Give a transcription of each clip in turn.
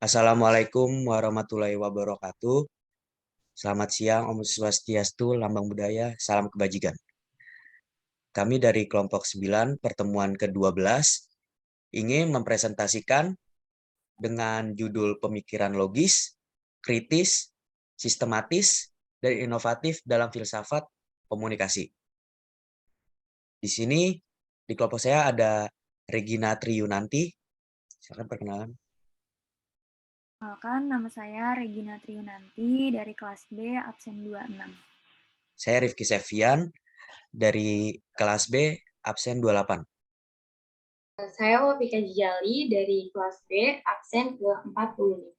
Assalamualaikum warahmatullahi wabarakatuh. Selamat siang, Om Swastiastu, Lambang Budaya, Salam Kebajikan. Kami dari kelompok 9, pertemuan ke-12, ingin mempresentasikan dengan judul Pemikiran Logis, Kritis, Sistematis, dan Inovatif dalam Filsafat Komunikasi. Di sini, di kelompok saya ada Regina Triyunanti. Silakan perkenalan. Perkenalkan, nama saya Regina Triyunanti dari kelas B, absen 26. Saya Rifki Sevian dari kelas B, absen 28. Saya Wafika Jali dari kelas B, absen ke-45.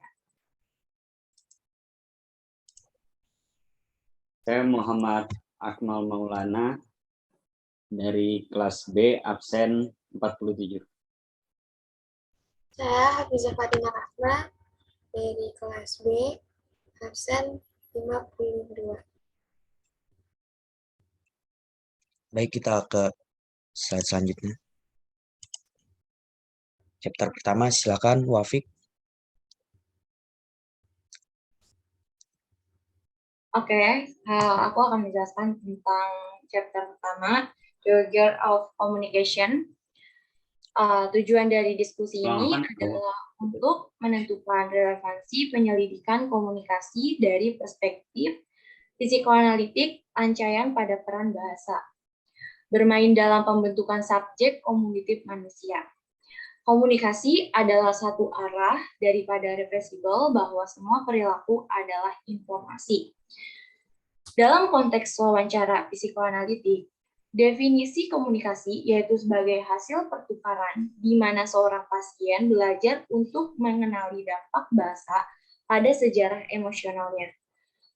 Saya Muhammad Akmal Maulana dari kelas B, absen 47. Saya Hafizah Fatima Rahma dari kelas B, absen 52. Baik, kita ke slide selanjutnya. Chapter pertama, silakan Wafik. Oke, aku akan menjelaskan tentang chapter pertama, The Gear of Communication. Tujuan dari diskusi ini adalah untuk menentukan relevansi penyelidikan komunikasi dari perspektif psikoanalitik ancaian pada peran bahasa. Bermain dalam pembentukan subjek kognitif manusia. Komunikasi adalah satu arah daripada reversibel bahwa semua perilaku adalah informasi. Dalam konteks wawancara psikoanalitik, definisi komunikasi yaitu sebagai hasil pertukaran di mana seorang pasien belajar untuk mengenali dampak bahasa pada sejarah emosionalnya.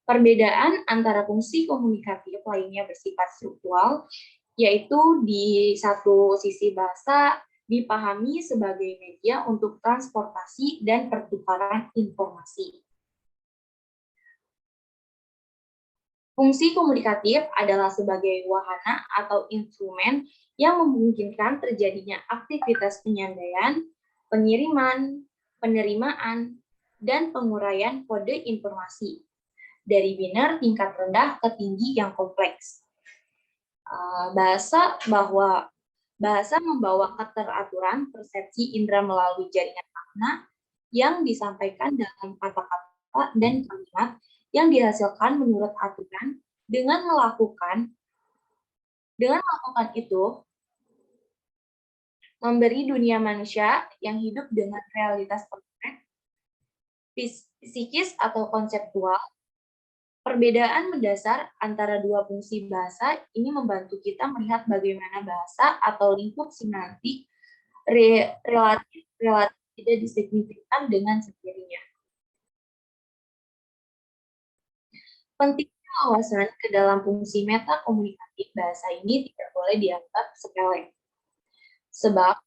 Perbedaan antara fungsi komunikatif lainnya bersifat struktural, yaitu di satu sisi bahasa dipahami sebagai media untuk transportasi dan pertukaran informasi. Fungsi komunikatif adalah sebagai wahana atau instrumen yang memungkinkan terjadinya aktivitas penyampaian, pengiriman, penerimaan, dan penguraian kode informasi dari biner tingkat rendah ke tinggi yang kompleks. Bahasa membawa keteraturan persepsi indera melalui jaringan makna yang disampaikan dalam kata-kata dan kalimat yang dihasilkan menurut aturan dengan melakukan itu memberi dunia manusia yang hidup dengan realitas konkret, psikis atau konseptual. Perbedaan mendasar antara dua fungsi bahasa ini membantu kita melihat bagaimana bahasa atau lingkup semantik relatif tidak disignifikan dengan sendirinya. Pentingnya wawasan ke dalam fungsi meta komunikatif bahasa ini tidak boleh dianggap sepele. Sebab,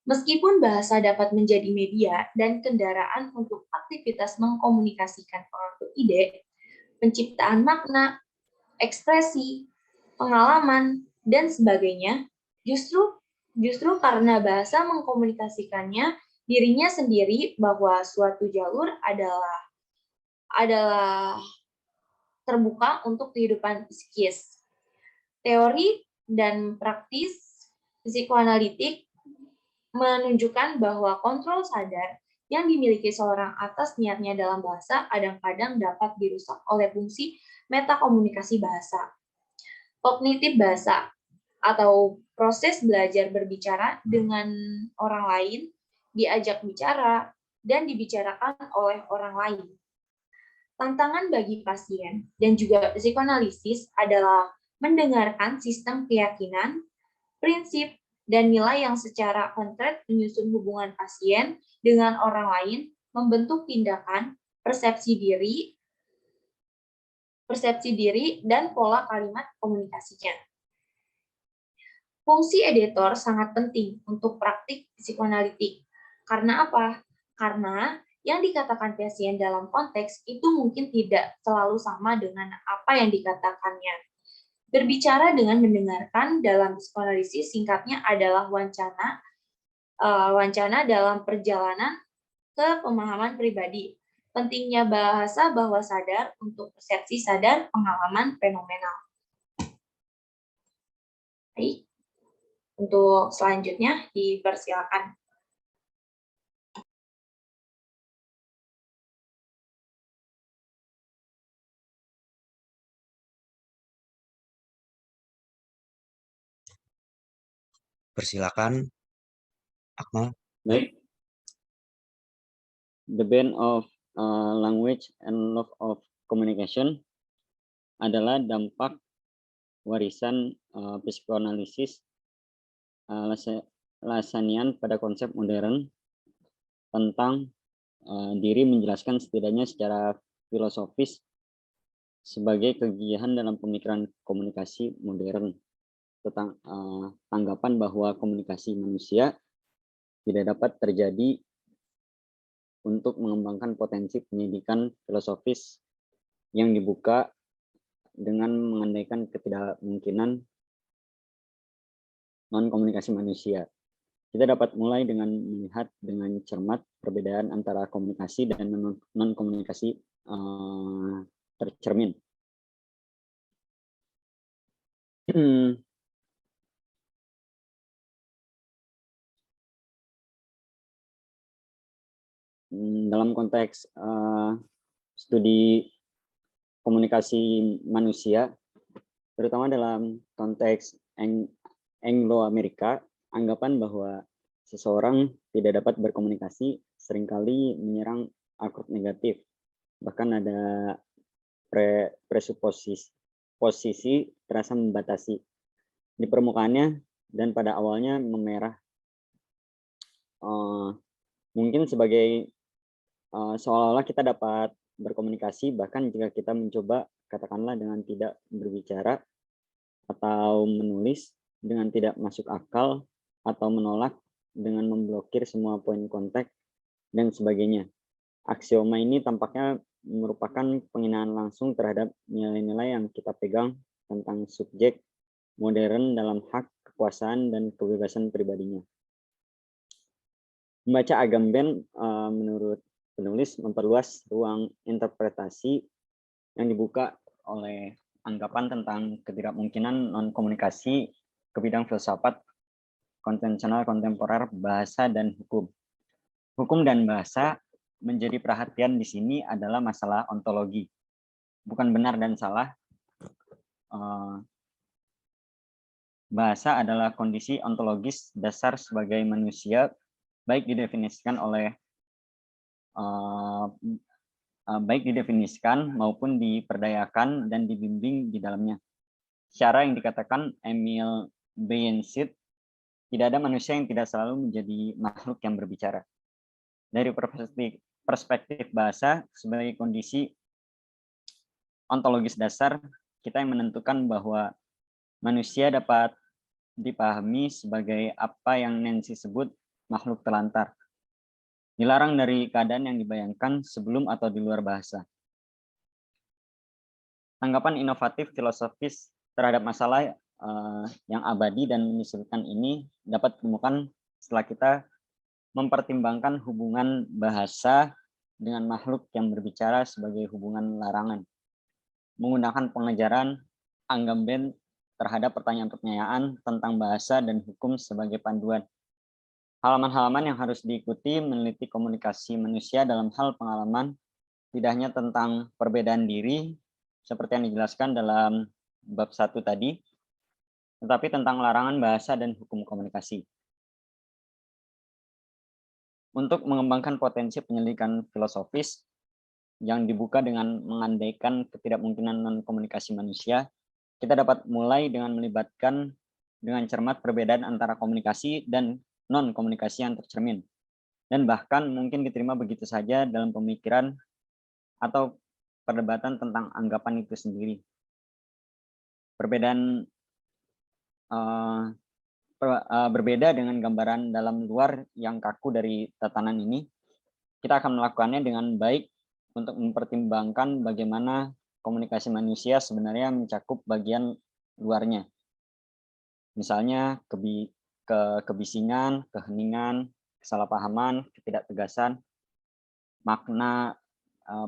meskipun bahasa dapat menjadi media dan kendaraan untuk aktivitas mengkomunikasikan suatu ide, penciptaan makna, ekspresi, pengalaman, dan sebagainya, justru karena bahasa mengkomunikasikannya dirinya sendiri bahwa suatu jalur adalah terbuka untuk kehidupan psikis. Teori dan praktis psikoanalitik menunjukkan bahwa kontrol sadar yang dimiliki seorang atas niatnya dalam bahasa kadang-kadang dapat dirusak oleh fungsi metakomunikasi bahasa. Kognitif bahasa atau proses belajar berbicara dengan orang lain, diajak bicara, dan dibicarakan oleh orang lain. Tantangan bagi pasien dan juga psikoanalisis adalah mendengarkan sistem keyakinan, prinsip, dan nilai yang secara konkret menyusun hubungan pasien dengan orang lain, membentuk tindakan, persepsi diri, dan pola kalimat komunikasinya. Fungsi editor sangat penting untuk praktik psikoanalitik. Karena apa? Karena yang dikatakan pasien dalam konteks itu mungkin tidak selalu sama dengan apa yang dikatakannya. Berbicara dengan mendengarkan dalam psikoanalisis singkatnya adalah wancana dalam perjalanan ke pemahaman pribadi. Pentingnya bahasa bawah sadar untuk persepsi sadar pengalaman fenomenal. Baik, untuk selanjutnya dipersilakan. Persilakan, Akmal. Baik. The band of language and love of communication adalah dampak warisan psikoanalisis Lasanian pada konsep modern tentang diri menjelaskan setidaknya secara filosofis sebagai kegiatan dalam pemikiran komunikasi modern tentang tanggapan bahwa komunikasi manusia tidak dapat terjadi untuk mengembangkan potensi pendidikan filosofis yang dibuka dengan mengandaikan ketidakmungkinan non-komunikasi manusia. Kita dapat mulai dengan melihat dengan cermat perbedaan antara komunikasi dan non-komunikasi tercermin. Dalam konteks studi komunikasi manusia, terutama dalam konteks Anglo-Amerika, anggapan bahwa seseorang tidak dapat berkomunikasi seringkali menyerang akut negatif. Bahkan ada posisi terasa membatasi di permukaannya dan pada awalnya memerah. Mungkin sebagai seolah-olah kita dapat berkomunikasi bahkan jika kita mencoba katakanlah dengan tidak berbicara atau menulis dengan tidak masuk akal atau menolak dengan memblokir semua poin kontak dan sebagainya. Aksioma ini tampaknya merupakan penghinaan langsung terhadap nilai-nilai yang kita pegang tentang subjek modern dalam hak, kekuasaan, dan kebebasan pribadinya. Membaca Agamben menurut penulis memperluas ruang interpretasi yang dibuka oleh anggapan tentang ketidakmungkinan non-komunikasi ke bidang filsafat konvensional kontemporer, bahasa, dan hukum. Hukum dan bahasa menjadi perhatian di sini adalah masalah ontologi, bukan benar dan salah. Bahasa adalah kondisi ontologis dasar sebagai manusia, baik didefinisikan maupun diperdayakan dan dibimbing di dalamnya. Secara yang dikatakan Emil Bensid, tidak ada manusia yang tidak selalu menjadi makhluk yang berbicara. Dari perspektif bahasa sebagai kondisi ontologis dasar, kita yang menentukan bahwa manusia dapat dipahami sebagai apa yang Nancy sebut makhluk telantar. Dilarang dari keadaan yang dibayangkan sebelum atau di luar bahasa. Tanggapan inovatif filosofis terhadap masalah yang abadi dan menyusulkan ini dapat ditemukan setelah kita mempertimbangkan hubungan bahasa dengan makhluk yang berbicara sebagai hubungan larangan. Menggunakan pengajaran Agamben terhadap pertanyaan-pertanyaan tentang bahasa dan hukum sebagai panduan. Halaman-halaman yang harus diikuti meneliti komunikasi manusia dalam hal pengalaman, tidak hanya tentang perbedaan diri, seperti yang dijelaskan dalam bab 1 tadi, tetapi tentang larangan bahasa dan hukum komunikasi. Untuk mengembangkan potensi penyelidikan filosofis yang dibuka dengan mengandaikan ketidakmungkinan non-komunikasi manusia, kita dapat mulai dengan melibatkan dengan cermat perbedaan antara komunikasi dan non-komunikasi yang tercermin, dan bahkan mungkin diterima begitu saja dalam pemikiran atau perdebatan tentang anggapan itu sendiri. Berbeda dengan gambaran dalam luar yang kaku dari tatanan ini, kita akan melakukannya dengan baik untuk mempertimbangkan bagaimana komunikasi manusia sebenarnya mencakup bagian luarnya. Misalnya kebisingan, keheningan, kesalahpahaman, ketidaktegasan, makna,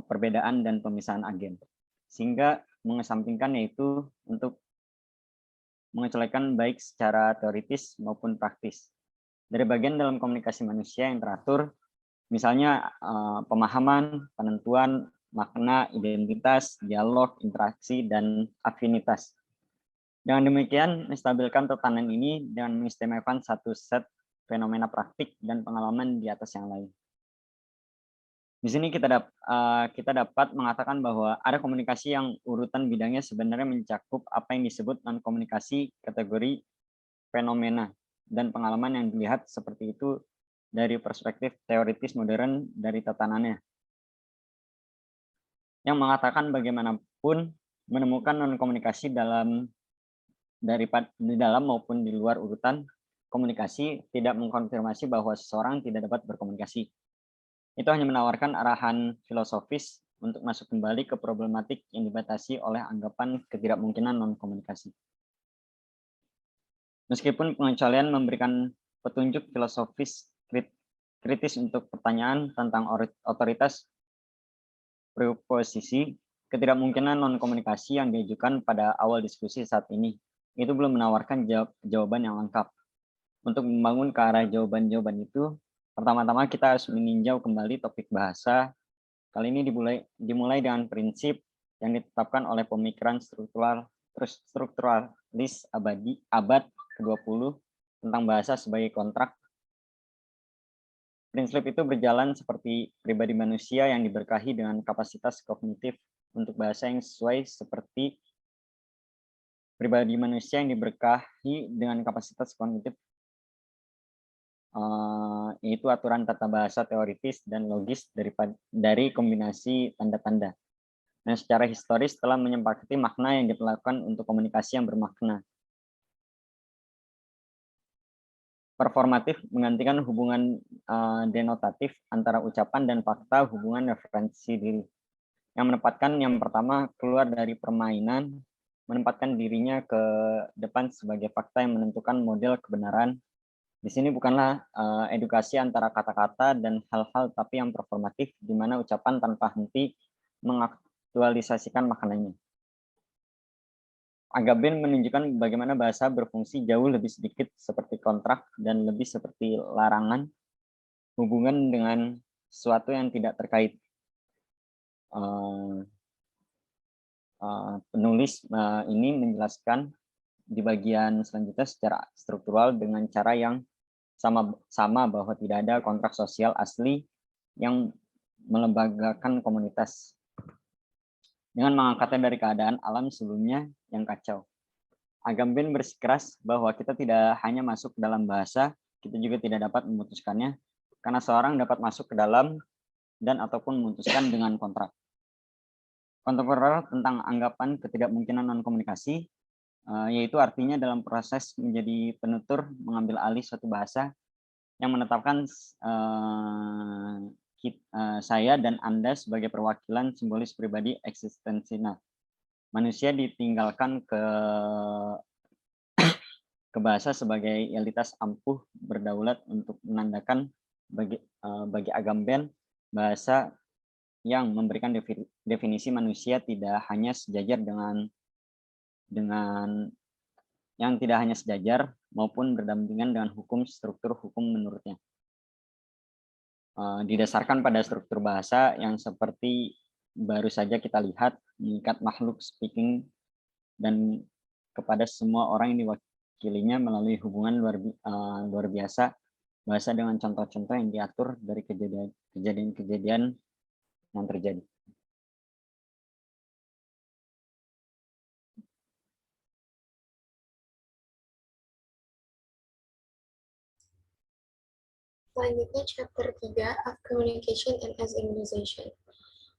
perbedaan dan pemisahan agen. Sehingga mengesampingkan yaitu untuk mengecualikan baik secara teoritis maupun praktis. Dari bagian dalam komunikasi manusia yang teratur, misalnya pemahaman, penentuan, makna, identitas, dialog, interaksi, dan afinitas. Dengan demikian, menstabilkan tatanan ini dengan mengistimewakan satu set fenomena praktik dan pengalaman di atas yang lain. Di sini kita dapat mengatakan bahwa ada komunikasi yang urutan bidangnya sebenarnya mencakup apa yang disebut non-komunikasi kategori fenomena dan pengalaman yang dilihat seperti itu dari perspektif teoritis modern dari tatanannya. Yang mengatakan bagaimanapun menemukan non-komunikasi di dalam maupun di luar urutan komunikasi tidak mengkonfirmasi bahwa seseorang tidak dapat berkomunikasi. Itu hanya menawarkan arahan filosofis untuk masuk kembali ke problematik yang dibatasi oleh anggapan ketidakmungkinan non-komunikasi. Meskipun pengecualian memberikan petunjuk filosofis kritis untuk pertanyaan tentang otoritas preposisi, ketidakmungkinan non-komunikasi yang diajukan pada awal diskusi saat ini itu belum menawarkan jawaban yang lengkap. Untuk membangun ke arah jawaban-jawaban itu, pertama-tama kita harus meninjau kembali topik bahasa. Kali ini dimulai dengan prinsip yang ditetapkan oleh pemikiran strukturalis abad ke-20 tentang bahasa sebagai kontrak. Prinsip itu berjalan seperti pribadi manusia yang diberkahi dengan kapasitas kognitif untuk bahasa yang sesuai seperti pribadi manusia yang diberkahi dengan kapasitas kognitif yaitu aturan tata bahasa teoritis dan logis dari kombinasi tanda-tanda. Nah, secara historis telah menyepakati makna yang diperlakukan untuk komunikasi yang bermakna. Performatif menggantikan hubungan denotatif antara ucapan dan fakta hubungan referensi diri. Yang menempatkan yang pertama keluar dari permainan, menempatkan dirinya ke depan sebagai fakta yang menentukan model kebenaran. Di sini bukanlah edukasi antara kata-kata dan hal-hal, tapi yang performatif, di mana ucapan tanpa henti mengaktualisasikan maknanya. Agamben menunjukkan bagaimana bahasa berfungsi jauh lebih sedikit seperti kontrak dan lebih seperti larangan, hubungan dengan sesuatu yang tidak terkait. Penulis ini menjelaskan di bagian selanjutnya secara struktural dengan cara yang sama bahwa tidak ada kontrak sosial asli yang melembagakan komunitas dengan mengangkatnya dari keadaan alam sebelumnya yang kacau. Agamben bersikeras bahwa kita tidak hanya masuk ke dalam bahasa, kita juga tidak dapat memutuskannya karena seorang dapat masuk ke dalam dan ataupun memutuskan dengan kontrak. Kontemporer tentang anggapan ketidakmungkinan non-komunikasi yaitu artinya dalam proses menjadi penutur mengambil alih suatu bahasa yang menetapkan saya dan Anda sebagai perwakilan simbolis pribadi eksistensial. Manusia ditinggalkan ke bahasa sebagai realitas ampuh berdaulat untuk menandakan bagi Agamben bahasa yang memberikan definisi manusia tidak hanya sejajar dengan yang tidak hanya sejajar maupun berdampingan dengan hukum struktur hukum menurutnya. Didasarkan pada struktur bahasa yang seperti baru saja kita lihat mengikat makhluk speaking dan kepada semua orang yang diwakilinya melalui hubungan luar biasa bahasa dengan contoh-contoh yang diatur dari kejadian-kejadian yang terjadi. Selanjutnya chapter 3 of Communication and Organization.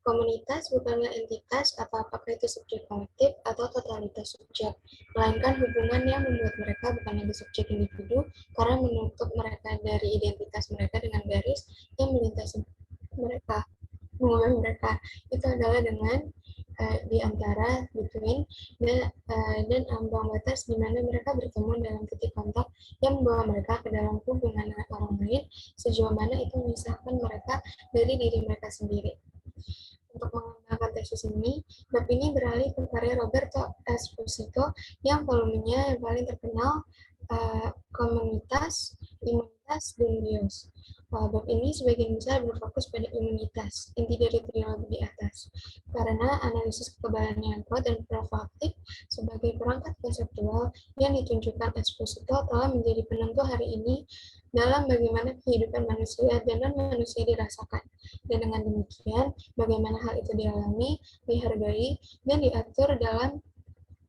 Komunitas bukanlah entitas atau apakah itu subjek kolektif atau totalitas subjek, melainkan hubungan yang membuat mereka bukan lagi subjek individu karena menutup mereka dari identitas mereka dengan garis yang melintasi mereka. Hubungan mereka itu adalah dengan di antara between dan ambang batas di mana mereka bertemu dalam titik kontak yang membawa mereka ke dalam hubungan dengan orang lain sejauh mana itu memisahkan mereka dari diri mereka sendiri. Untuk mengembangkan tesis ini, bab ini beralih ke karya Roberto Esposito yang volumenya yang paling terkenal, Komunitas, Imunitas, dan Bios. Bab ini sebagian besar berfokus pada imunitas, inti dari trilogi di atas, karena analisis kekebalan yang kuat dan proaktif sebagai perangkat konseptual yang ditunjukkan Esposito telah menjadi penentu hari ini dalam bagaimana kehidupan manusia dan non-manusia dirasakan. Dan dengan demikian, bagaimana hal itu dialami, dihargai, dan diatur dalam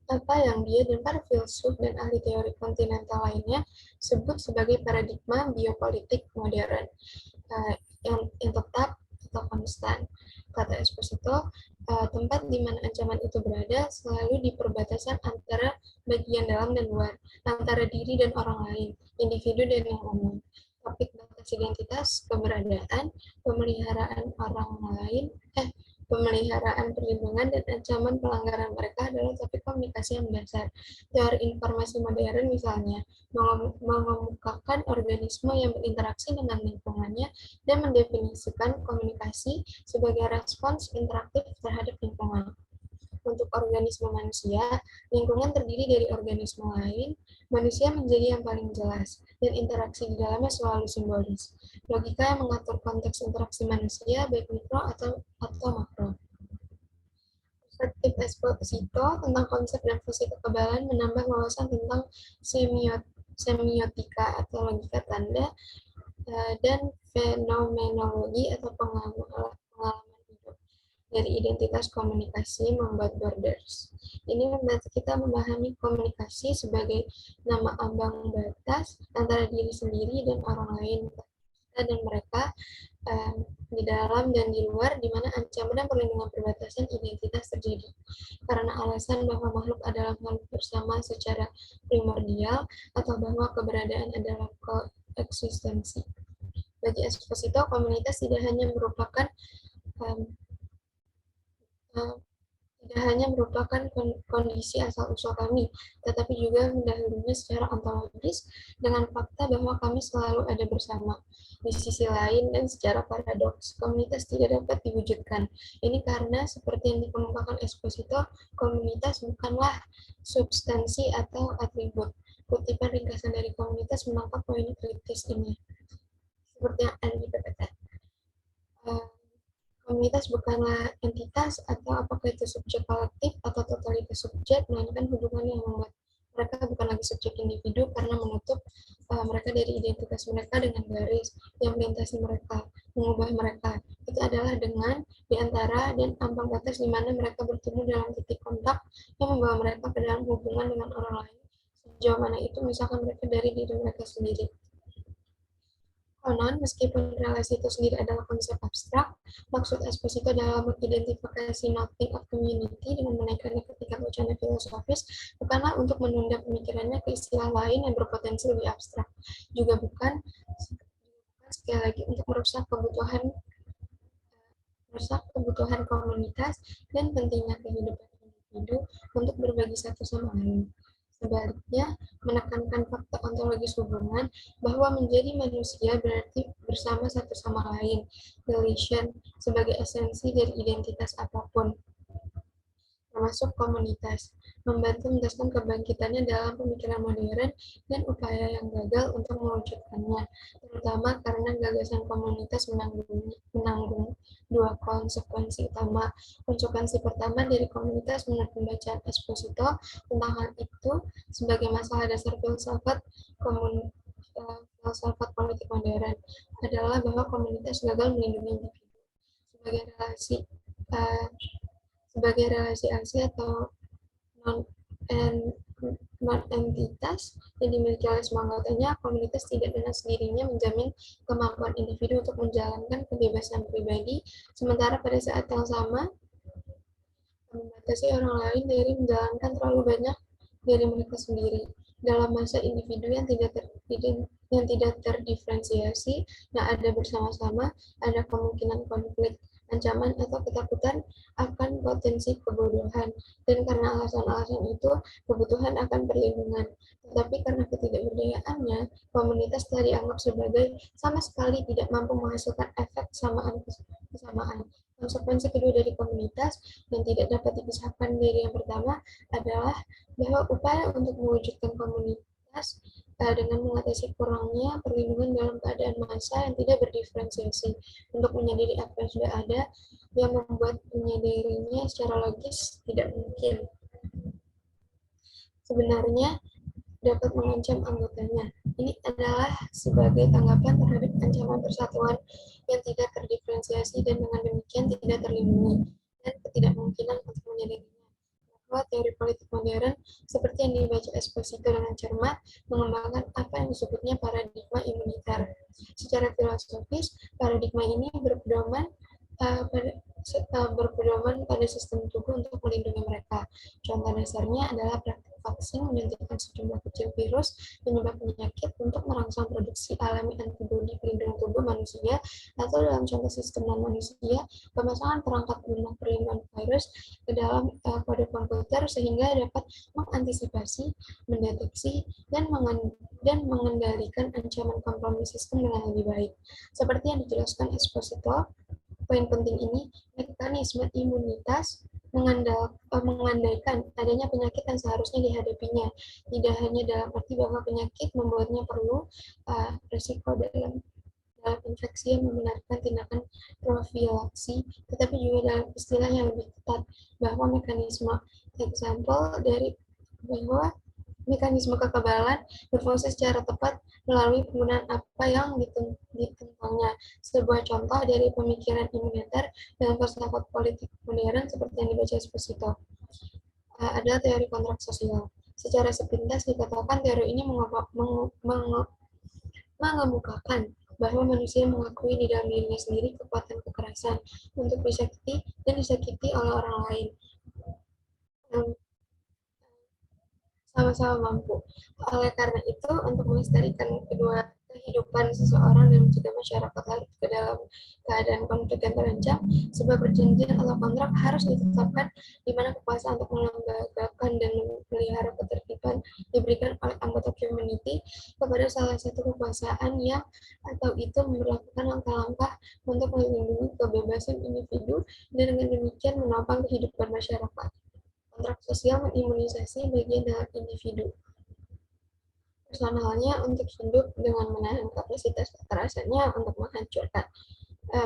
apa yang dia dan para filsuf dan ahli teori kontinental lainnya sebut sebagai paradigma biopolitik modern yang tetap atau konstan. Kata Esposito, tempat di mana ancaman itu berada selalu di perbatasan antara bagian dalam dan luar, antara diri dan orang lain, individu dan yang umum. Topik batas identitas, keberadaan, pemeliharaan orang lain, pemeliharaan perlindungan dan ancaman pelanggaran mereka adalah topik komunikasi yang mendasar. Teori informasi modern misalnya mengemukakan organisme yang berinteraksi dengan lingkungannya dan mendefinisikan komunikasi sebagai respons interaktif terhadap lingkungan. Untuk organisme manusia, lingkungan terdiri dari organisme lain, manusia menjadi yang paling jelas, dan interaksi di dalamnya selalu simbolis. Logika yang mengatur konteks interaksi manusia, baik mikro atau makro. Perspektif Esposito tentang konsep dan fungsi kekebalan menambah wawasan tentang semiotika atau logika tanda, dan fenomenologi atau pengalaman hidup. Dari identitas komunikasi membuat borders. Ini membantu kita memahami komunikasi sebagai nama ambang batas antara diri sendiri dan orang lain, kita dan mereka, di dalam dan di luar, di mana ancaman dan perlindungan perbatasan identitas terjadi. Karena alasan bahwa makhluk adalah makhluk bersama secara primordial, atau bahwa keberadaan adalah koeksistensi. Bagi Esposito, komunitas tidak hanya merupakan kondisi asal-usul kami, tetapi juga mendahulunya secara ontologis dengan fakta bahwa kami selalu ada bersama. Di sisi lain dan secara paradoks, komunitas tidak dapat diwujudkan. Ini karena, seperti yang dikemukakan Esposito, komunitas bukanlah substansi atau atribut. Kutipan ringkasan dari komunitas menangkap poin kritis ini. Seperti yang ada di PPT. Komunitas bukanlah entitas atau apakah itu subjek kolektif atau totalitas subjek, melainkan hubungan yang membuat mereka bukan lagi subjek individu karena menutup mereka dari identitas mereka dengan garis yang melintasi mereka, mengubah mereka. Itu adalah dengan, diantara, dan ambang batas di mana mereka bertemu dalam titik kontak yang membawa mereka ke dalam hubungan dengan orang lain, sejauh mana itu misalkan mereka dari diri mereka sendiri. Konon, meskipun relasi itu sendiri adalah konsep abstrak, maksud Esposito dalam mengidentifikasi nothing of community dengan menaikkannya ketika wacana filosofis bukanlah untuk menunda pemikirannya ke istilah lain yang berpotensi lebih abstrak, juga bukan sekali lagi untuk merusak kebutuhan komunitas dan pentingnya kehidupan individu untuk berbagi satu sama lain. Sebaliknya, menekankan fakta ontologis hubungan bahwa menjadi manusia berarti bersama satu sama lain, relation, sebagai esensi dari identitas apapun, termasuk komunitas, membantu menjelaskan kebangkitannya dalam pemikiran modern dan upaya yang gagal untuk mewujudkannya, terutama karena gagasan komunitas menanggung dua konsekuensi utama. Konsekuensi pertama dari komunitas menurut pembacaan Esposito tentang hal itu sebagai masalah dasar filsafat politik modern adalah bahwa komunitas gagal melindungi individu sebagai relasi asli atau non-entitas yang dimiliki oleh semua anggotanya. Komunitas tidak dengan sendirinya menjamin kemampuan individu untuk menjalankan kebebasan pribadi, sementara pada saat yang sama membatasi orang lain dari menjalankan terlalu banyak dari mereka sendiri. Dalam masa individu yang tidak terdiferensiasi, yang ada bersama-sama, ada kemungkinan konflik ancaman atau ketakutan akan potensi kebodohan, dan karena alasan-alasan itu kebutuhan akan perlindungan. Tetapi karena ketidakberdayaannya, komunitas telah dianggap sebagai sama sekali tidak mampu menghasilkan efek kesamaan. Konsekuensi kedua dari komunitas yang tidak dapat dipisahkan dari yang pertama adalah bahwa upaya untuk mewujudkan komunitas dengan mengatasi kurangnya perlindungan dalam keadaan massa yang tidak berdiferensiasi untuk menyadari apa yang sudah ada, yang membuat menyadarinya secara logis tidak mungkin. Sebenarnya dapat mengancam anggotanya. Ini adalah sebagai tanggapan terhadap ancaman persatuan yang tidak terdiferensiasi dan dengan demikian tidak terlindungi, dan ketidakmungkinan untuk menyadarinya. Bahwa teori politik modern, seperti yang dibaca Esposito dengan cermat, mengembangkan apa yang disebutnya paradigma imuniter. Secara filosofis, paradigma ini berpedoman pada sistem tubuh untuk melindungi mereka. Contoh dasarnya adalah praktik vaksin menyuntikkan sejumlah kecil virus penyebab penyakit untuk merangsang produksi alami antibodi pelindung tubuh manusia, atau dalam contoh sistem non-manusia, pemasangan perangkat lunak perlindungan virus ke dalam kode komputer sehingga dapat mengantisipasi, mendeteksi, dan mengendalikan ancaman kompromi sistem dengan lebih baik. Seperti yang dijelaskan Esposito, poin penting ini, mekanisme imunitas mengandaikan adanya penyakit yang seharusnya dihadapinya, tidak hanya dalam arti bahwa penyakit membuatnya perlu risiko dalam infeksi yang membenarkan tindakan profilaksi, tetapi juga dalam istilah yang lebih ketat, bahwa mekanisme mekanisme kekebalan berfungsi secara tepat melalui penggunaan apa yang ditentangnya. Sebuah contoh dari pemikiran imuniter dalam filsafat politik modern seperti yang dibaca Esposito adalah teori kontrak sosial. Secara sepintas dikatakan teori ini mengemukakan bahwa manusia mengakui di dalam dirinya sendiri kekuatan kekerasan untuk disakiti dan disakiti oleh orang lain. Sama-sama mampu. Oleh karena itu, untuk melestarikan kedua kehidupan seseorang dan mencegah masyarakat larut ke dalam keadaan konflik yang terancam, sebuah perjanjian atau kontrak harus ditetapkan di mana kekuasaan untuk melembagakan dan memelihara ketertiban diberikan oleh anggota community kepada salah satu kekuasaan yang atau itu memperlakukan langkah-langkah untuk melindungi kebebasan individu dan dengan demikian menopang kehidupan masyarakat. Kontrak sosial mengimunisasi bagian dalam individu personalnya untuk hidup dengan menahan kapasitas kekerasannya untuk menghancurkan,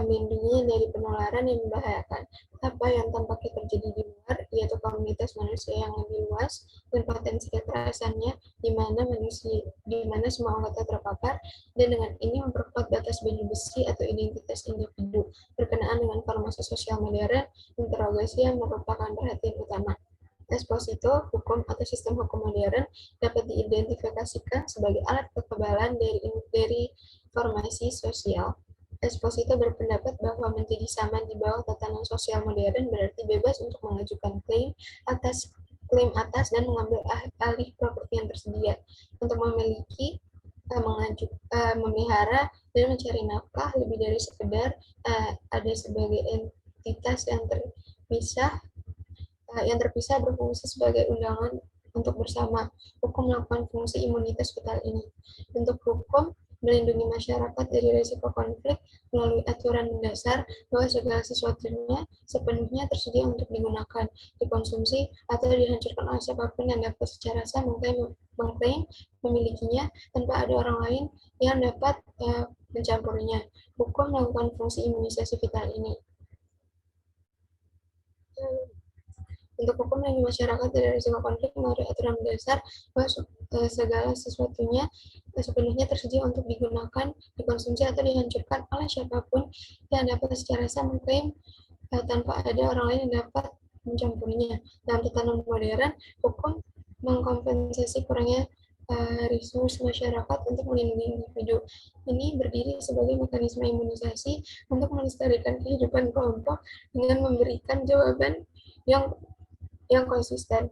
melindunginya dari penularan yang membahayakan. Apa yang tampaknya terjadi di luar, yaitu komunitas manusia yang lebih luas dan potensi kekerasannya, di mana semua anggota terpapar, dan dengan ini memperkuat batas baju besi atau identitas individu berkenaan dengan formasi sosial modern, interogasi yang merupakan perhatian utama. Esposito, hukum atau sistem hukum modern dapat diidentifikasikan sebagai alat kekebalan dari formasi sosial. Esposito berpendapat bahwa menjadi sama di bawah tatanan sosial modern berarti bebas untuk mengajukan klaim atas dan mengambil alih properti yang tersedia, untuk memiliki, memelihara, dan mencari nafkah lebih dari sekedar ada sebagai entitas yang terpisah berfungsi sebagai undangan untuk bersama. Hukum melakukan fungsi imunitas vital ini. Bentuk hukum melindungi masyarakat dari risiko konflik melalui aturan mendasar bahwa segala sesuatunya sepenuhnya tersedia untuk digunakan, dikonsumsi, atau dihancurkan oleh siapapun yang dapat secara sah mengklaim memilikinya tanpa ada orang lain yang dapat mencampurinya. Hukum melakukan fungsi imunisasi vital ini. Untuk hukum melindungi masyarakat dari risiko konflik melalui aturan mendasar bahwa segala sesuatunya sepenuhnya tersedia untuk digunakan, dikonsumsi, atau dihancurkan oleh siapapun yang dapat secara sah mengklaim tanpa ada orang lain yang dapat mencampurinya. Dalam tatanan modern, hukum mengkompensasi kurangnya resource masyarakat untuk melindungi individu. Ini berdiri sebagai mekanisme imunisasi untuk melestarikan kehidupan kelompok dengan memberikan jawaban yang konsisten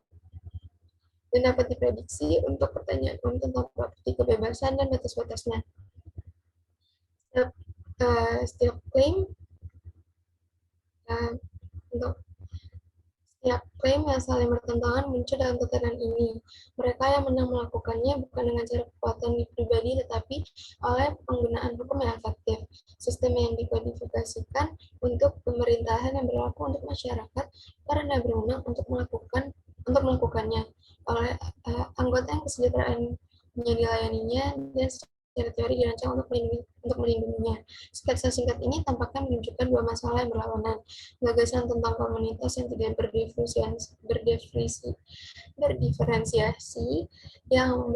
dan dapat diprediksi untuk pertanyaan umum tentang properti kebebasan dan batas-batasnya. Setiap klaim untuk setiap klaim yang saling bertentangan muncul dalam tatanan ini. Mereka yang menang melakukannya bukan dengan cara kekuatan pribadi, tetapi oleh penggunaan hukum yang efektif. Sistem yang dikodifikasikan untuk pemerintahan yang berlaku untuk masyarakat karena berwenang untuk melakukannya oleh anggota yang kesejahteraannya dilayaninya dan secara teori dirancang untuk melindunginya. Sketsa singkat ini tampaknya menunjukkan dua masalah yang berlawanan. Gagasan tentang komunitas yang tidak berdiferensiasi yang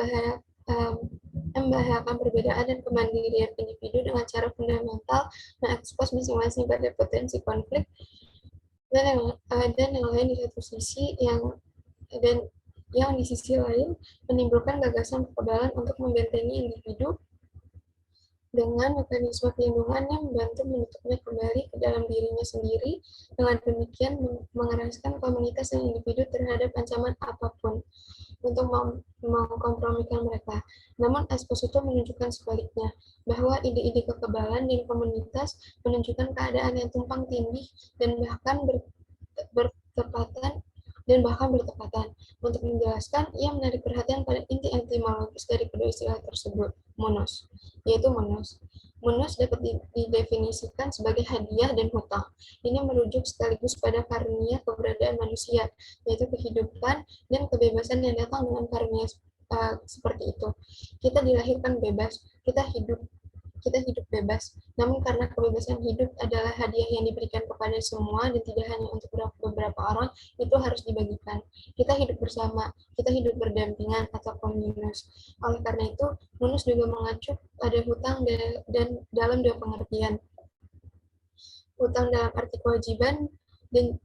membahayakan perbedaan dan kemandirian individu dengan cara fundamental mengekspos masing-masing pada potensi konflik, dan yang lain di satu sisi yang di sisi lain menimbulkan gagasan kekebalan untuk membentengi individu dengan mekanisme pelindungan yang membantu menutupnya kembali ke dalam dirinya sendiri, dengan demikian mengeraskan komunitas dan individu terhadap ancaman apapun untuk mengkompromikan mereka. Namun Esposito menunjukkan sebaliknya, bahwa ide-ide kekebalan dan komunitas menunjukkan keadaan yang tumpang tindih dan bahkan bertepatan. Untuk menjelaskan, ia menarik perhatian pada inti etimologis dari kedua istilah tersebut, monos, yaitu monos. Monos dapat didefinisikan sebagai hadiah dan hutang. Ini merujuk sekaligus pada karunia keberadaan manusia, yaitu kehidupan dan kebebasan yang datang dengan karunia seperti itu. Kita dilahirkan bebas, kita hidup bebas, namun karena kebebasan hidup adalah hadiah yang diberikan kepada semua dan tidak hanya untuk beberapa orang, itu harus dibagikan. Kita hidup bersama, kita hidup berdampingan atau komunus. Oleh karena itu, munus juga mengacu pada hutang dan dalam dua pengertian. Hutang dalam arti kewajiban dan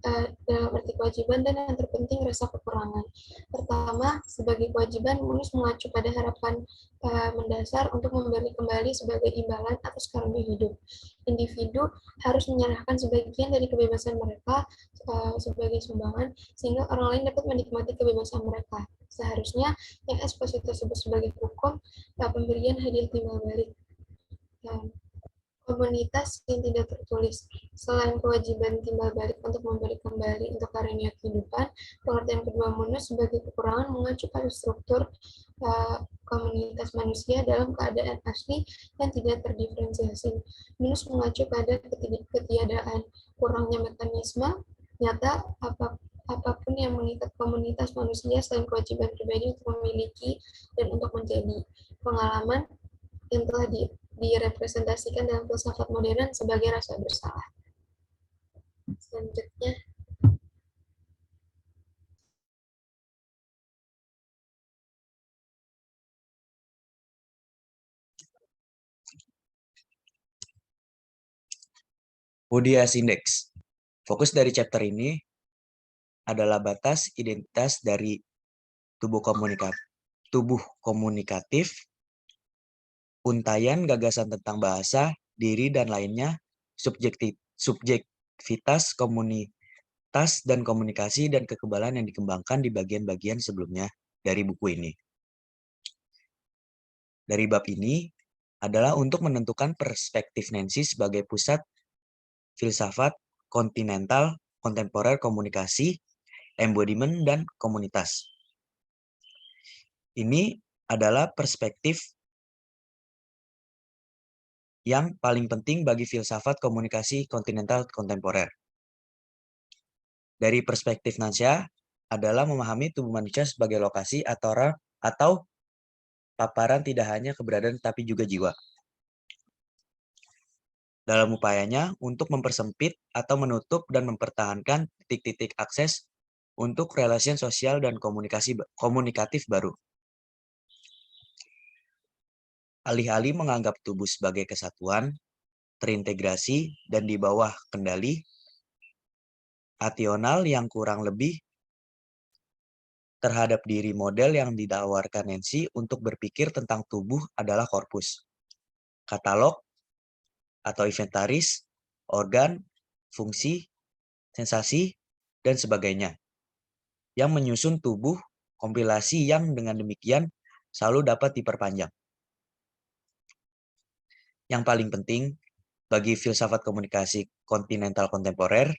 yang terpenting rasa kekurangan. Pertama, sebagai kewajiban, munus mengacu pada harapan mendasar untuk memberi kembali sebagai imbalan atas karunia hidup. Individu harus menyerahkan sebagian dari kebebasan mereka sebagai sumbangan, sehingga orang lain dapat menikmati kebebasan mereka. Seharusnya yang Esposito sebut sebagai hukum pemberian hadiah timbal balik. Komunitas yang tidak tertulis. Selain kewajiban timbal balik untuk memberi kembali untuk karunia kehidupan, pengertian kedua munus sebagai kekurangan mengacu pada struktur komunitas manusia dalam keadaan asli yang tidak terdiferensiasi. Munus mengacu pada ketiadaan, kurangnya mekanisme nyata apapun yang mengikat komunitas manusia selain kewajiban pribadi untuk memiliki dan untuk menjadi. Pengalaman yang telah direpresentasikan dalam filsafat modern sebagai rasa bersalah. Selanjutnya, Boudia's Index. Fokus dari chapter ini adalah batas identitas dari tubuh komunikatif, untaian gagasan tentang bahasa, diri, dan lainnya, subjektivitas komunitas dan komunikasi, dan kekebalan yang dikembangkan di bagian-bagian sebelumnya dari buku ini. Dari bab ini adalah untuk menentukan perspektif Nancy sebagai pusat filsafat kontinental, kontemporer, komunikasi, embodiment, dan komunitas. Ini adalah perspektif yang paling penting bagi filsafat komunikasi kontinental kontemporer. Dari perspektif Nansya adalah memahami tubuh manusia sebagai lokasi atau paparan tidak hanya keberadaan tapi juga jiwa. Dalam upayanya untuk mempersempit atau menutup dan mempertahankan titik-titik akses untuk relasi sosial dan komunikatif baru. Alih-alih menganggap tubuh sebagai kesatuan, terintegrasi, dan di bawah kendali asional yang kurang lebih terhadap diri, model yang ditawarkan Nancy untuk berpikir tentang tubuh adalah korpus, katalog atau inventaris, organ, fungsi, sensasi, dan sebagainya, yang menyusun tubuh kompilasi yang dengan demikian selalu dapat diperpanjang. Yang paling penting bagi filsafat komunikasi kontinental kontemporer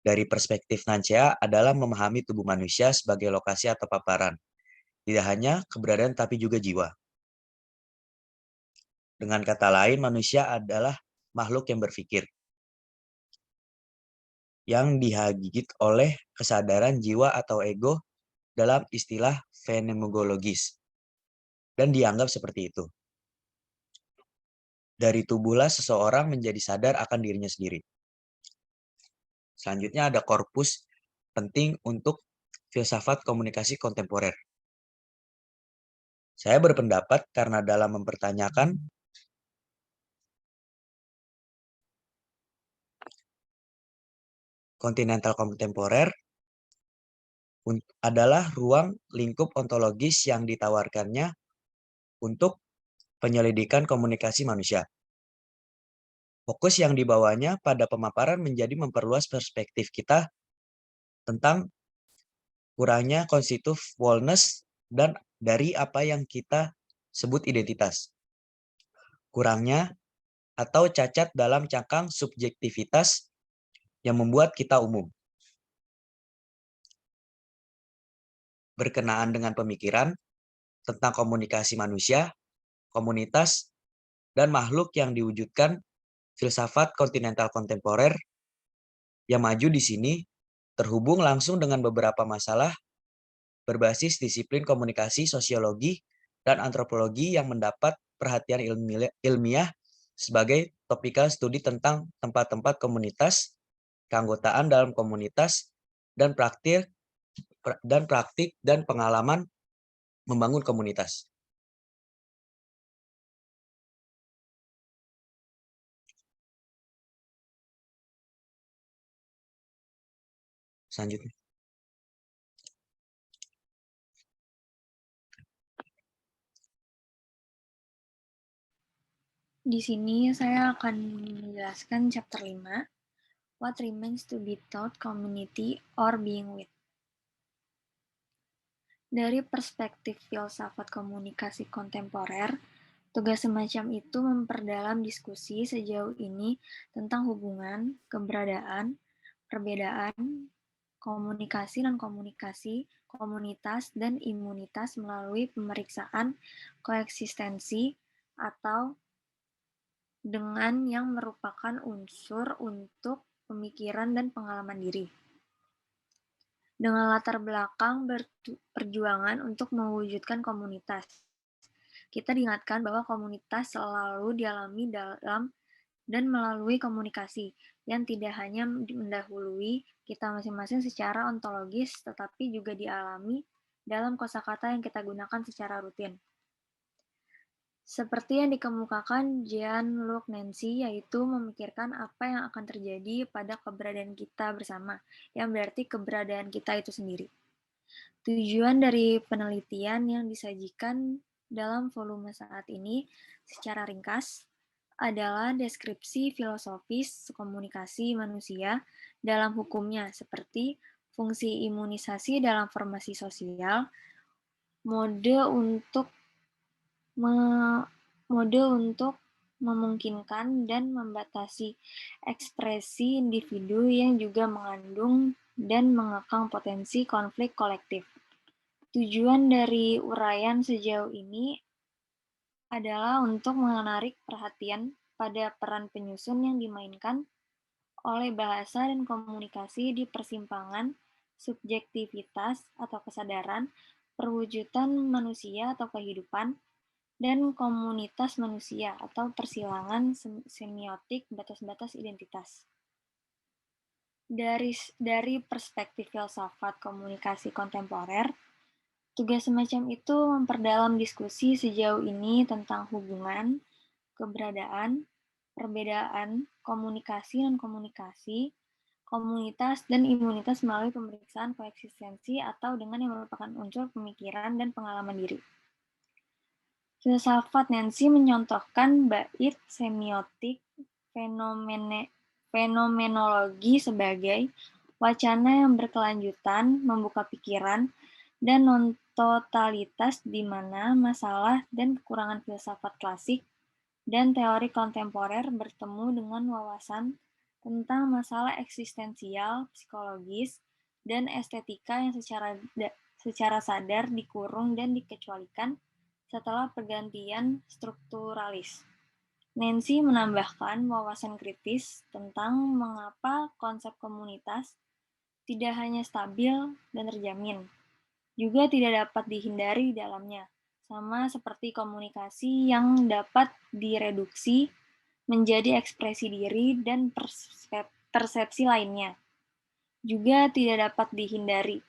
dari perspektif Nancea adalah memahami tubuh manusia sebagai lokasi atau paparan. Tidak hanya keberadaan tapi juga jiwa. Dengan kata lain, manusia adalah makhluk yang berpikir, yang dihagit oleh kesadaran jiwa atau ego dalam istilah fenomenologis, dan dianggap seperti itu. Dari tubuhlah seseorang menjadi sadar akan dirinya sendiri. Selanjutnya ada korpus penting untuk filsafat komunikasi kontemporer. Saya berpendapat karena dalam mempertanyakan kontinental kontemporer adalah ruang lingkup ontologis yang ditawarkannya untuk penyelidikan komunikasi manusia. Fokus yang dibawanya pada pemaparan menjadi memperluas perspektif kita tentang kurangnya constitutiveness dan dari apa yang kita sebut identitas. Kurangnya atau cacat dalam cangkang subjektivitas yang membuat kita umum. Berkenaan dengan pemikiran tentang komunikasi manusia, komunitas, dan makhluk yang diwujudkan filsafat kontinental kontemporer yang maju di sini terhubung langsung dengan beberapa masalah berbasis disiplin komunikasi, sosiologi, dan antropologi yang mendapat perhatian ilmiah sebagai topikal studi tentang tempat-tempat komunitas, keanggotaan dalam komunitas, dan praktik dan pengalaman membangun komunitas. Selanjutnya. Di sini saya akan menjelaskan chapter 5, What Remains to be Taught, Community, or Being With. Dari perspektif filsafat komunikasi kontemporer, tugas semacam itu memperdalam diskusi sejauh ini tentang hubungan, keberadaan, perbedaan, komunikasi dan komunikasi, komunitas, dan imunitas melalui pemeriksaan koeksistensi atau dengan yang merupakan unsur untuk pemikiran dan pengalaman diri. Dengan latar belakang perjuangan untuk mewujudkan komunitas, kita diingatkan bahwa komunitas selalu dialami dalam dan melalui komunikasi yang tidak hanya mendahului kita masing-masing secara ontologis, tetapi juga dialami dalam kosakata yang kita gunakan secara rutin. Seperti yang dikemukakan Jean-Luc Nancy, yaitu memikirkan apa yang akan terjadi pada keberadaan kita bersama, yang berarti keberadaan kita itu sendiri. Tujuan dari penelitian yang disajikan dalam volume saat ini secara ringkas adalah deskripsi filosofis komunikasi manusia dalam hukumnya, seperti fungsi imunisasi dalam formasi sosial, mode untuk memungkinkan dan membatasi ekspresi individu yang juga mengandung dan mengekang potensi konflik kolektif. Tujuan dari uraian sejauh ini adalah untuk menarik perhatian pada peran penyusun yang dimainkan oleh bahasa dan komunikasi di persimpangan subjektivitas atau kesadaran, perwujudan manusia atau kehidupan, dan komunitas manusia atau persilangan semiotik batas-batas identitas. Dari perspektif filsafat komunikasi kontemporer, tugas semacam itu memperdalam diskusi sejauh ini tentang hubungan, keberadaan, perbedaan, komunikasi dan komunikasi, komunitas dan imunitas melalui pemeriksaan koeksistensi atau dengan yang merupakan unsur pemikiran dan pengalaman diri. Filsafat Nancy menyontohkan bait semiotik fenomenologi sebagai wacana yang berkelanjutan, membuka pikiran, dan non-totalitas di mana masalah dan kekurangan filsafat klasik dan teori kontemporer bertemu dengan wawasan tentang masalah eksistensial, psikologis, dan estetika yang secara sadar dikurung dan dikecualikan setelah pergantian strukturalis. Nancy menambahkan wawasan kritis tentang mengapa konsep komunitas tidak hanya stabil dan terjamin, juga tidak dapat dihindari di dalamnya, sama seperti komunikasi yang dapat direduksi menjadi ekspresi diri dan persepsi lainnya, juga tidak dapat dihindari.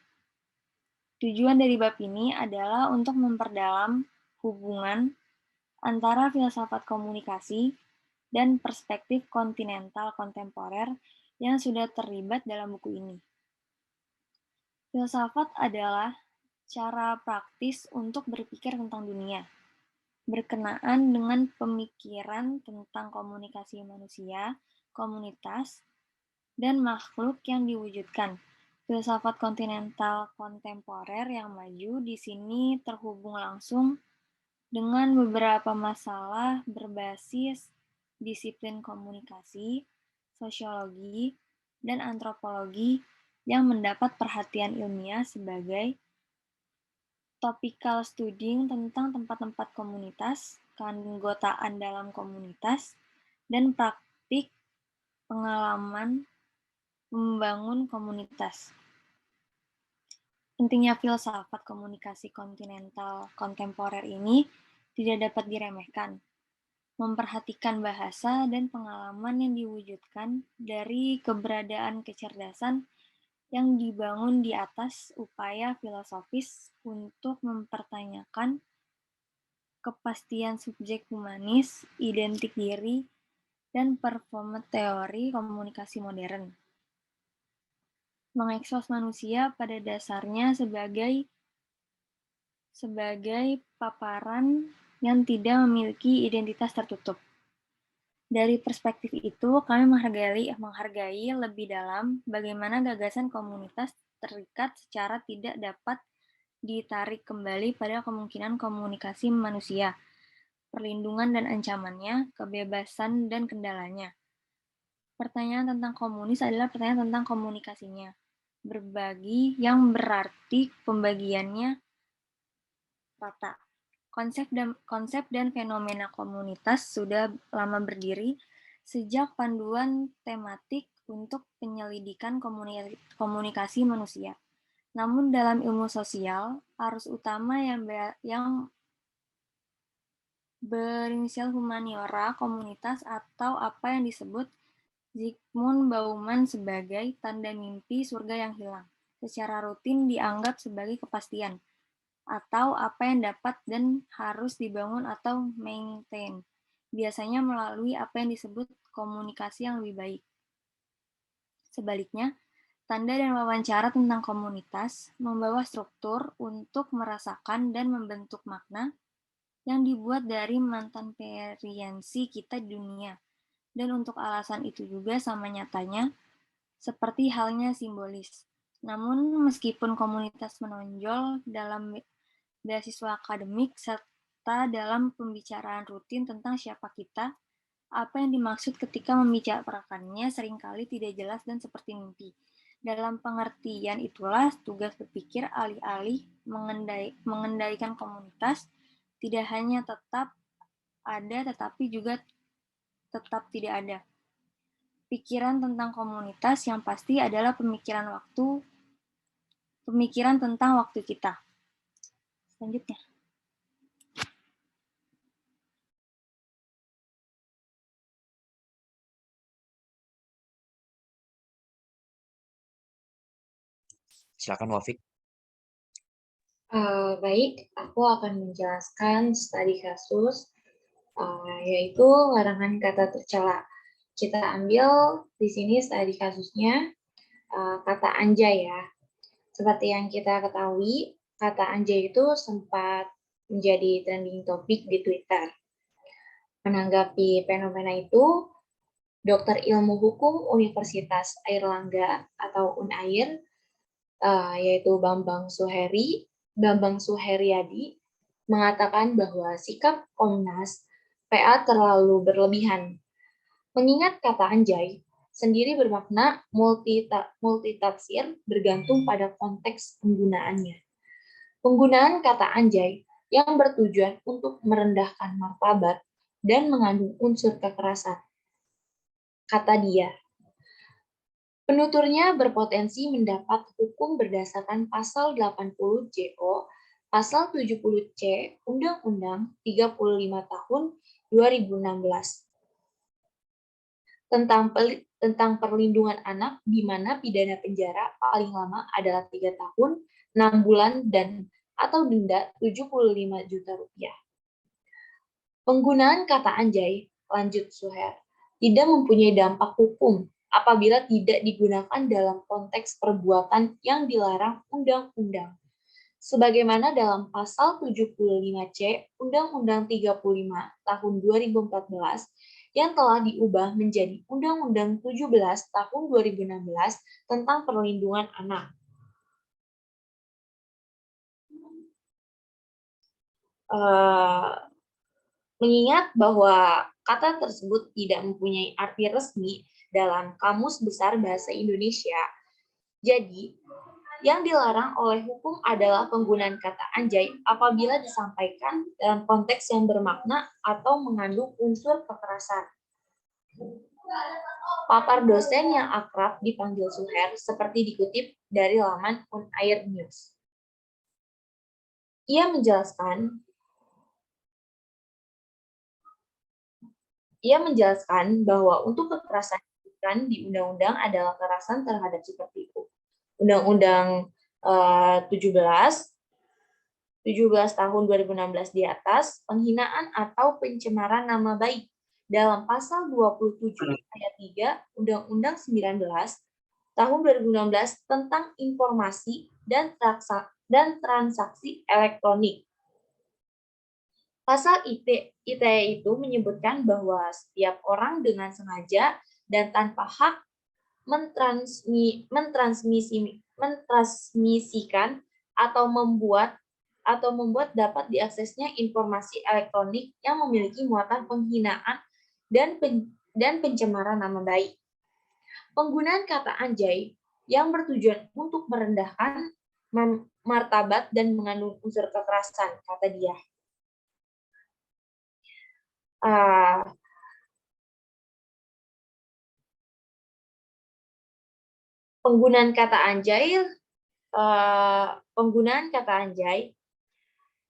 Tujuan dari bab ini adalah untuk memperdalam hubungan antara filsafat komunikasi dan perspektif kontinental kontemporer yang sudah terlibat dalam buku ini. Filsafat adalah cara praktis untuk berpikir tentang dunia, berkenaan dengan pemikiran tentang komunikasi manusia, komunitas, dan makhluk yang diwujudkan. Filsafat kontinental kontemporer yang maju di sini terhubung langsung dengan beberapa masalah berbasis disiplin komunikasi, sosiologi, dan antropologi yang mendapat perhatian ilmiah sebagai topical studying tentang tempat-tempat komunitas, keanggotaan dalam komunitas, dan praktik pengalaman membangun komunitas. Pentingnya filsafat komunikasi kontinental kontemporer ini tidak dapat diremehkan. Memperhatikan bahasa dan pengalaman yang diwujudkan dari keberadaan kecerdasan yang dibangun di atas upaya filosofis untuk mempertanyakan kepastian subjek humanis, identik diri, dan performa teori komunikasi modern. Mengekspos manusia pada dasarnya sebagai paparan yang tidak memiliki identitas tertutup. Dari perspektif itu, kami menghargai lebih dalam bagaimana gagasan komunitas terikat secara tidak dapat ditarik kembali pada kemungkinan komunikasi manusia, perlindungan dan ancamannya, kebebasan dan kendalanya. Pertanyaan tentang komunis adalah pertanyaan tentang komunikasinya. Berbagi yang berarti pembagiannya rata. Konsep dan fenomena komunitas sudah lama berdiri sejak panduan tematik untuk penyelidikan komunikasi manusia. Namun dalam ilmu sosial, arus utama yang berinisial humaniora komunitas atau apa yang disebut Zygmunt Bauman sebagai tanda mimpi surga yang hilang, secara rutin dianggap sebagai kepastian, atau apa yang dapat dan harus dibangun atau maintain, biasanya melalui apa yang disebut komunikasi yang lebih baik. Sebaliknya, tanda dan wawancara tentang komunitas membawa struktur untuk merasakan dan membentuk makna yang dibuat dari mantan experiensi kita di dunia. Dan untuk alasan itu juga sama nyatanya, seperti halnya simbolis. Namun meskipun komunitas menonjol dalam beasiswa akademik serta dalam pembicaraan rutin tentang siapa kita, apa yang dimaksud ketika membicarakannya seringkali tidak jelas dan seperti mimpi. Dalam pengertian itulah tugas berpikir alih-alih mengendalikan komunitas tidak hanya tetap ada tetapi juga tetap tidak ada. Pikiran tentang komunitas yang pasti adalah pemikiran tentang waktu kita. Selanjutnya. Silakan Wafik. Baik, aku akan menjelaskan studi kasus, yaitu larangan kata tercela. Kita ambil di sini studi kasusnya kata anjay ya. Seperti yang kita ketahui, kata anjay itu sempat menjadi trending topik di Twitter. Menanggapi fenomena itu, Dokter Ilmu Hukum Universitas Airlangga atau Unair, yaitu Bambang Suheryadi, mengatakan bahwa sikap Komnas PA terlalu berlebihan. Mengingat kata anjay sendiri bermakna multitafsir bergantung pada konteks penggunaannya. Penggunaan kata anjay yang bertujuan untuk merendahkan martabat dan mengandung unsur kekerasan. Kata dia. Penuturnya berpotensi mendapat hukum berdasarkan pasal 80 JO, pasal 70 C, Undang-Undang 35 tahun 2016 tentang perlindungan anak, di mana pidana penjara paling lama adalah 3 tahun, 6 bulan, dan atau denda 75 juta rupiah. Penggunaan kata anjay, lanjut Suher, tidak mempunyai dampak hukum apabila tidak digunakan dalam konteks perbuatan yang dilarang undang-undang. Sebagaimana dalam pasal 75C Undang-Undang 35 tahun 2014 yang telah diubah menjadi Undang-Undang 17 tahun 2016 tentang perlindungan anak. Mengingat bahwa kata tersebut tidak mempunyai arti resmi dalam Kamus Besar Bahasa Indonesia, jadi yang dilarang oleh hukum adalah penggunaan kata anjay apabila disampaikan dalam konteks yang bermakna atau mengandung unsur kekerasan. Papar dosen yang akrab dipanggil Suher seperti dikutip dari laman Unair News. Ia menjelaskan bahwa untuk kekerasan di undang-undang adalah kekerasan terhadap seperti itu. Undang-Undang 17 tahun 2016 di atas, penghinaan atau pencemaran nama baik dalam pasal 27 ayat 3 Undang-Undang 19 tahun 2016 tentang informasi dan transaksi elektronik. Pasal ITE itu menyebutkan bahwa setiap orang dengan sengaja dan tanpa hak mentransmisikan atau membuat dapat diaksesnya informasi elektronik yang memiliki muatan penghinaan dan pencemaran nama baik. Penggunaan kata anjay yang bertujuan untuk merendahkan martabat dan mengandung unsur kekerasan, kata dia. Penggunaan kata anjay,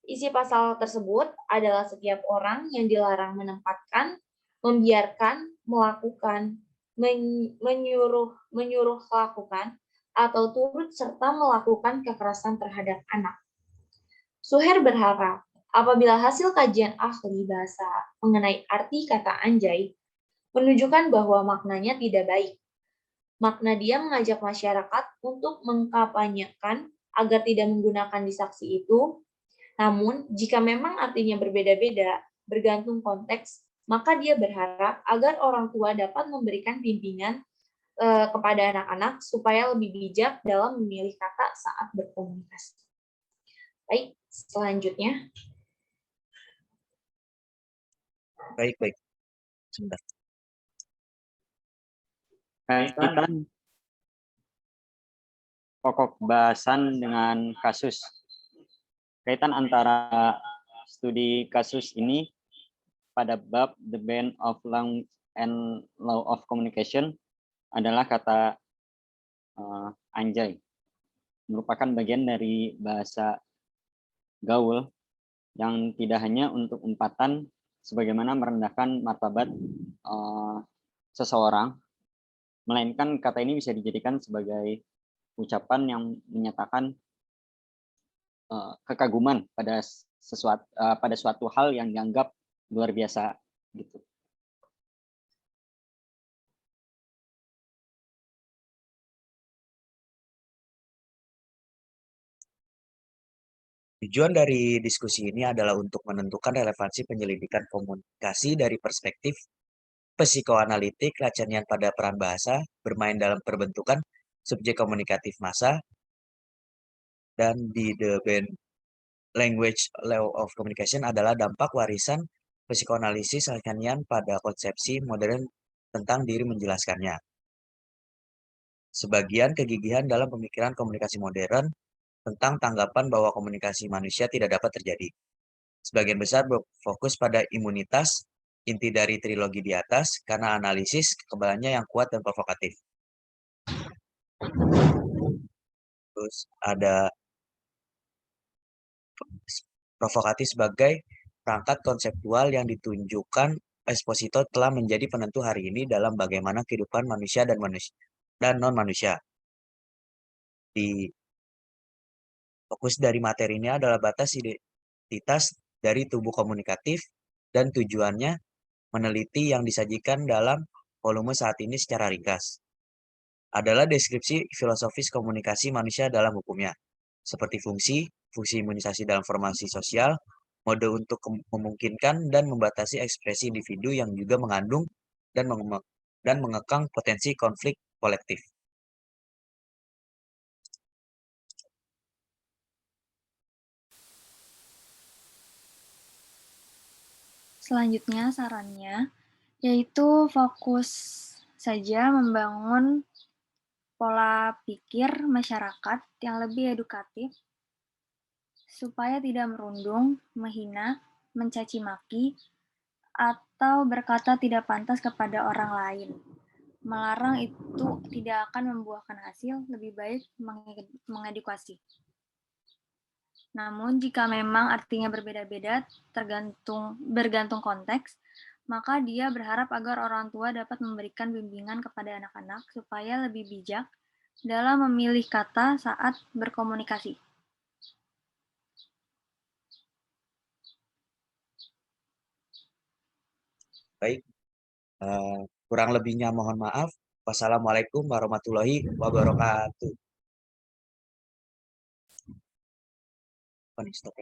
isi pasal tersebut adalah setiap orang yang dilarang menempatkan, membiarkan, melakukan, menyuruh melakukan, atau turut serta melakukan kekerasan terhadap anak. Suher berharap apabila hasil kajian ahli bahasa mengenai arti kata anjay menunjukkan bahwa maknanya tidak baik, makna dia mengajak masyarakat untuk mengkampanyekan agar tidak menggunakan disaksi itu. Namun, jika memang artinya berbeda-beda, bergantung konteks, maka dia berharap agar orang tua dapat memberikan bimbingan kepada anak-anak supaya lebih bijak dalam memilih kata saat berkomunikasi. Baik, selanjutnya. Baik. Sebentar. Kaitan pokok bahasan dengan kasus. Kaitan antara studi kasus ini pada bab The Ban of Language and Law of Communication adalah kata anjay. Merupakan bagian dari bahasa gaul yang tidak hanya untuk umpatan sebagaimana merendahkan martabat seseorang, melainkan kata ini bisa dijadikan sebagai ucapan yang menyatakan kekaguman pada suatu hal yang dianggap luar biasa gitu. Tujuan dari diskusi ini adalah untuk menentukan relevansi penyelidikan komunikasi dari perspektif psikoanalitik, Lacanian pada peran bahasa, bermain dalam perbentukan subjek komunikatif massa, dan di The Ban Language Law of Communication adalah dampak warisan psikoanalisis Lacanian pada konsepsi modern tentang diri menjelaskannya. sebagian kegigihan dalam pemikiran komunikasi modern tentang tanggapan bahwa komunikasi manusia tidak dapat terjadi. Sebagian besar berfokus pada imunitas, inti dari trilogi di atas, karena analisis kekebalannya yang kuat dan provokatif. Terus ada provokatif sebagai perangkat konseptual yang ditunjukkan Esposito telah menjadi penentu hari ini dalam bagaimana kehidupan manusia dan non-manusia. Di fokus dari materi ini adalah batas identitas dari tubuh komunikatif dan tujuannya meneliti yang disajikan dalam volume saat ini secara ringkas. Adalah deskripsi filosofis komunikasi manusia dalam hukumnya, seperti fungsi imunisasi dalam formasi sosial, mode untuk memungkinkan dan membatasi ekspresi individu yang juga mengandung dan mengekang potensi konflik kolektif. Selanjutnya sarannya yaitu fokus saja membangun pola pikir masyarakat yang lebih edukatif supaya tidak merundung, menghina, mencaci maki, atau berkata tidak pantas kepada orang lain. Melarang itu tidak akan membuahkan hasil, lebih baik mengedukasi. Namun jika memang artinya berbeda-beda bergantung konteks, maka dia berharap agar orang tua dapat memberikan bimbingan kepada anak-anak supaya lebih bijak dalam memilih kata saat berkomunikasi. Baik, kurang lebihnya mohon maaf. Wassalamualaikum warahmatullahi wabarakatuh. Stop